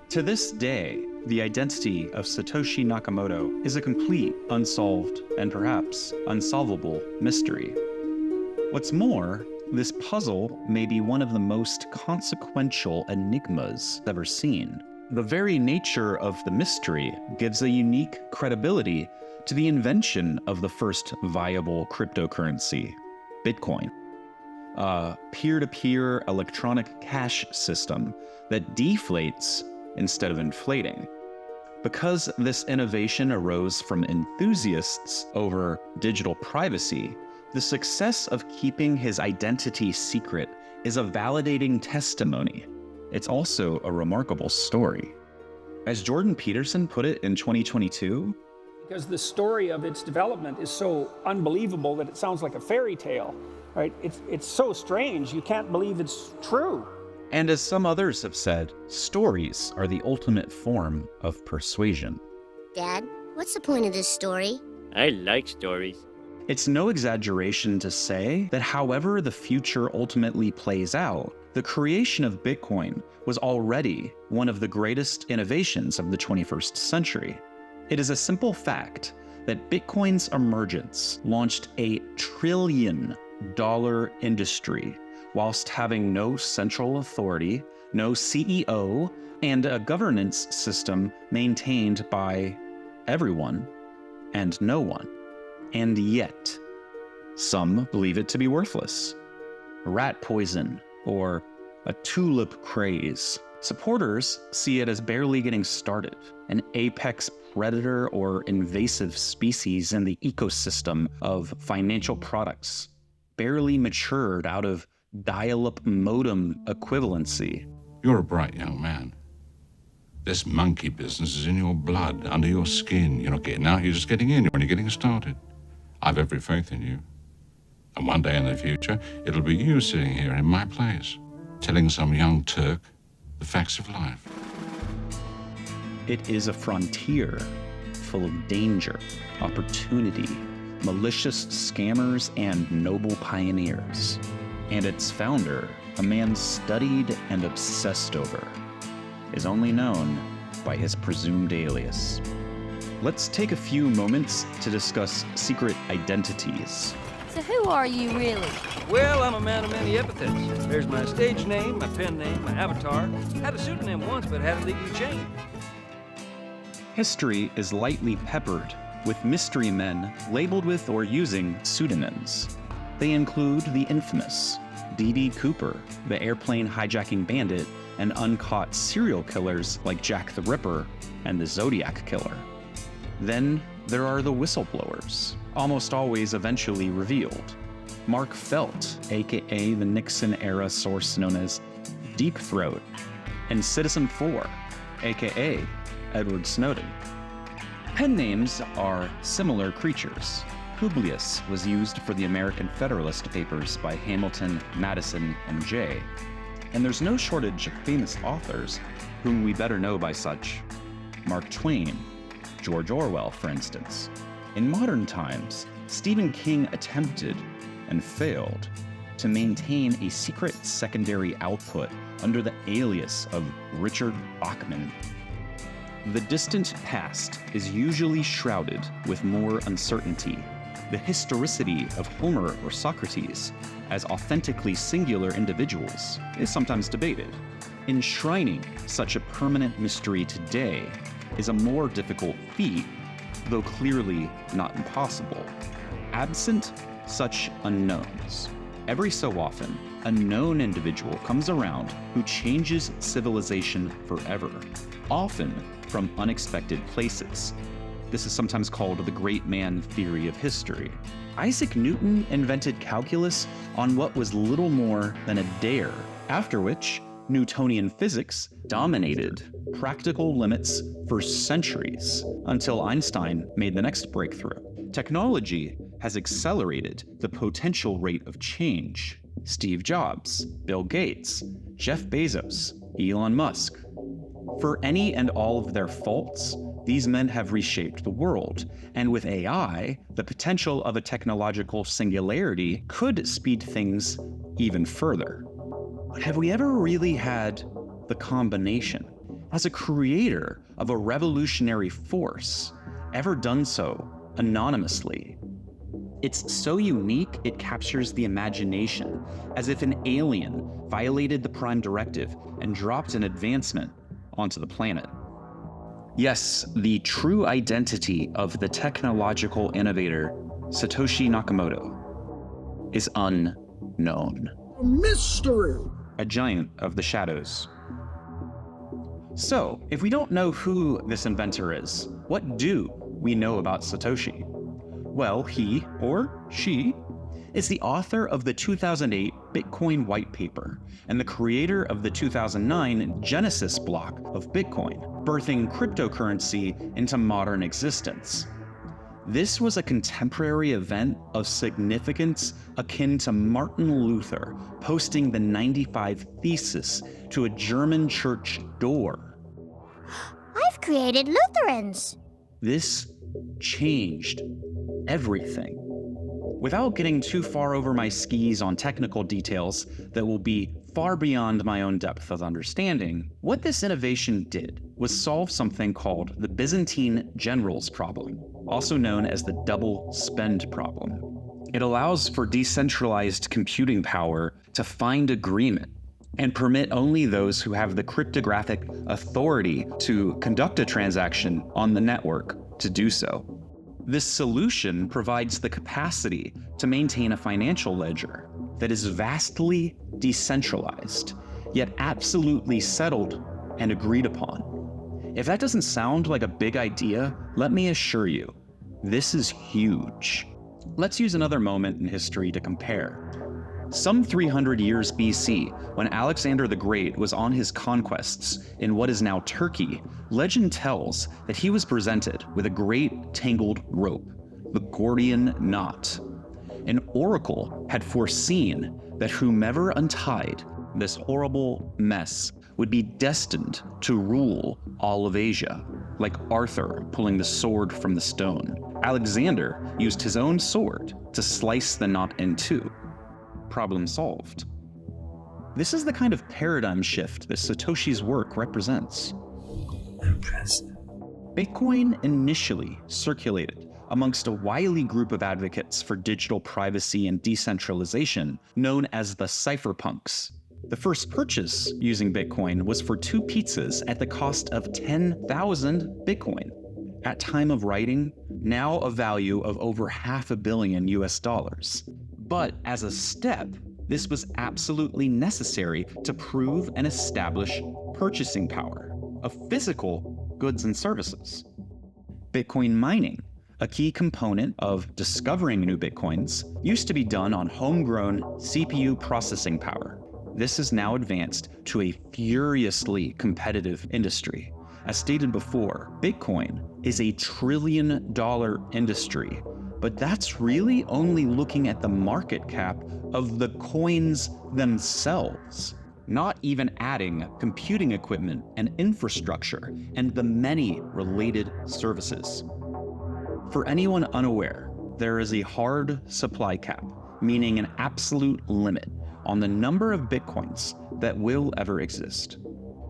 To this day, the identity of Satoshi Nakamoto is a complete, unsolved, and perhaps unsolvable mystery. What's more, this puzzle may be one of the most consequential enigmas ever seen. The very nature of the mystery gives a unique credibility to the invention of the first viable cryptocurrency, Bitcoin, a peer-to-peer electronic cash system that deflates instead of inflating. Because this innovation arose from enthusiasts over digital privacy, the success of keeping his identity secret is a validating testimony. It's also a remarkable story. As Jordan Peterson put it in 2022, because the story of its development is so unbelievable that it sounds like a fairy tale, right? It's so strange, you can't believe it's true. And as some others have said, stories are the ultimate form of persuasion. Dad, what's the point of this story? I like stories. It's no exaggeration to say that however the future ultimately plays out, the creation of Bitcoin was already one of the greatest innovations of the 21st century. It is a simple fact that Bitcoin's emergence launched a $1 trillion industry whilst having no central authority, no CEO, and a governance system maintained by everyone and no one. And yet, some believe it to be worthless, rat poison, or a tulip craze. Supporters see it as barely getting started, an apex predator or invasive species in the ecosystem of financial products, barely matured out of dial-up modem equivalency. You're a bright young man. This monkey business is in your blood, under your skin. You're not getting out, you're just getting in. You're only getting started. I've every faith in you. And one day in the future, it'll be you sitting here in my place, telling some young Turk the facts of life. It is a frontier full of danger, opportunity, malicious scammers, and noble pioneers. And its founder, a man studied and obsessed over, is only known by his presumed alias. Let's take a few moments to discuss secret identities. So who are you really? Well, I'm a man of many epithets. There's my stage name, my pen name, my avatar. Had a pseudonym once, but had it legally changed. History is lightly peppered with mystery men labeled with or using pseudonyms. They include the infamous D.B. Cooper, the airplane hijacking bandit, and uncaught serial killers like Jack the Ripper and the Zodiac Killer. Then there are the whistleblowers, almost always eventually revealed. Mark Felt, aka the Nixon-era source known as Deep Throat, and Citizen 4, aka Edward Snowden. Pen names are similar creatures. Publius was used for the American Federalist Papers by Hamilton, Madison, and Jay. And there's no shortage of famous authors whom we better know by such. Mark Twain, George Orwell, for instance. In modern times, Stephen King attempted, and failed, to maintain a secret secondary output under the alias of Richard Bachman. The distant past is usually shrouded with more uncertainty. The historicity of Homer or Socrates as authentically singular individuals is sometimes debated. Enshrining such a permanent mystery today is a more difficult feat, though clearly not impossible. Absent such unknowns, every so often, a known individual comes around who changes civilization forever, often from unexpected places. This is sometimes called the great man theory of history. Isaac Newton invented calculus on what was little more than a dare, after which Newtonian physics dominated practical limits for centuries until Einstein made the next breakthrough. Technology has accelerated the potential rate of change. Steve Jobs, Bill Gates, Jeff Bezos, Elon Musk. For any and all of their faults, these men have reshaped the world, and with AI, the potential of a technological singularity could speed things even further. But have we ever really had the combination? as a creator of a revolutionary force, ever done so anonymously. It's so unique, it captures the imagination, as if an alien violated the Prime Directive and dropped an advancement onto the planet. Yes, the true identity of the technological innovator, Satoshi Nakamoto, is unknown. A mystery! A giant of the shadows. So, if we don't know who this inventor is, what do we know about Satoshi? Well, he, or she, is the author of the 2008 Bitcoin white paper and the creator of the 2009 Genesis block of Bitcoin, birthing cryptocurrency into modern existence. This was a contemporary event of significance akin to Martin Luther posting the 95 Thesis to a German church door. I've created Lutherans. This changed everything. Without getting too far over my skis on technical details that will be far beyond my own depth of understanding, what this innovation did was solve something called the Byzantine generals problem, also known as the double spend problem. It allows for decentralized computing power to find agreement and permit only those who have the cryptographic authority to conduct a transaction on the network to do so. This solution provides the capacity to maintain a financial ledger that is vastly decentralized, yet absolutely settled and agreed upon. If that doesn't sound like a big idea, let me assure you, this is huge. Let's use another moment in history to compare. Some 300 years BC, when Alexander the Great was on his conquests in what is now Turkey, legend tells that he was presented with a great tangled rope, the Gordian knot. An oracle had foreseen that whomever untied this horrible mess would be destined to rule all of Asia, like Arthur pulling the sword from the stone. Alexander used his own sword to slice the knot in two. Problem solved. This is the kind of paradigm shift that Satoshi's work represents. Impressive. Bitcoin initially circulated amongst a wily group of advocates for digital privacy and decentralization known as the cypherpunks. The first purchase using Bitcoin was for 2 pizzas at the cost of 10,000 Bitcoin. At time of writing, now a value of over $500 million US. But as a step, this was absolutely necessary to prove and establish purchasing power of physical goods and services. Bitcoin mining, a key component of discovering new Bitcoins, used to be done on homegrown CPU processing power. This has now advanced to a furiously competitive industry. As stated before, Bitcoin is a $1 trillion industry, but that's really only looking at the market cap of the coins themselves, not even adding computing equipment and infrastructure and the many related services. For anyone unaware, there is a hard supply cap, meaning an absolute limit on the number of Bitcoins that will ever exist.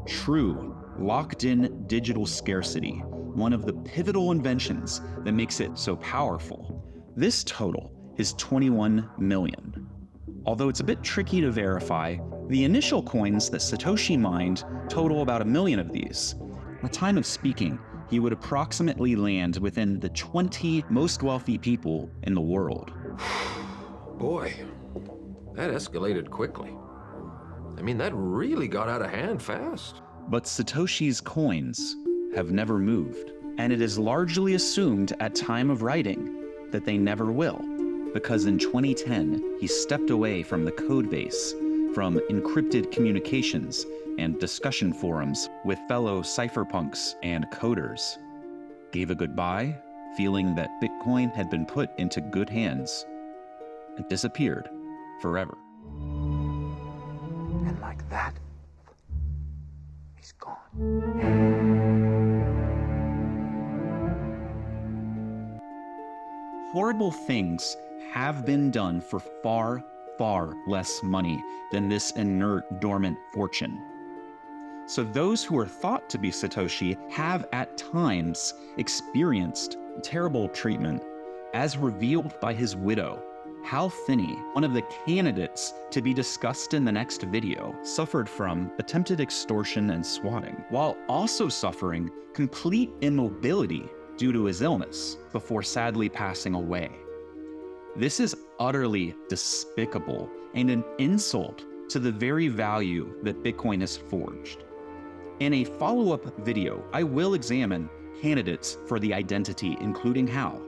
True, locked-in digital scarcity, one of the pivotal inventions that makes it so powerful. This total is 21 million. Although it's a bit tricky to verify, the initial coins that Satoshi mined total about 1 million of these. At the time of speaking, he would approximately land within the 20 most wealthy people in the world. Boy, that escalated quickly. I mean, that really got out of hand fast. But Satoshi's coins have never moved, and it is largely assumed at time of writing that they never will, because in 2010, he stepped away from the code base, from encrypted communications and discussion forums with fellow cypherpunks and coders, gave a goodbye, feeling that Bitcoin had been put into good hands, and disappeared forever. And like that, he's gone. Horrible things have been done for far, far less money than this inert, dormant fortune. So those who are thought to be Satoshi have at times experienced terrible treatment, as revealed by his widow. Hal Finney, one of the candidates to be discussed in the next video, suffered from attempted extortion and swatting, while also suffering complete immobility due to his illness before sadly passing away. This is utterly despicable and an insult to the very value that Bitcoin has forged. In a follow-up video, I will examine candidates for the identity, including Hal.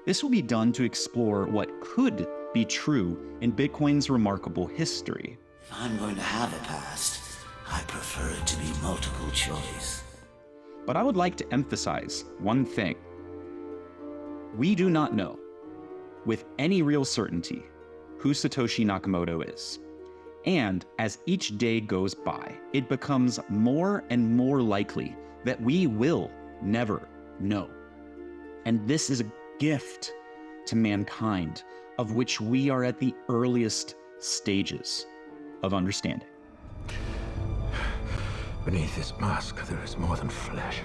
This will be done to explore what could be true in Bitcoin's remarkable history. If I'm going to have a past, I prefer it to be multiple choice. But I would like to emphasize one thing. We do not know, with any real certainty, who Satoshi Nakamoto is. And as each day goes by, it becomes more and more likely that we will never know. And this is a gift to mankind, of which we are at the earliest stages of understanding. Beneath this mask, there is more than flesh.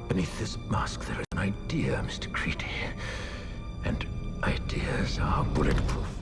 Beneath this mask, there is an idea, Mr. Creedy. And ideas are bulletproof.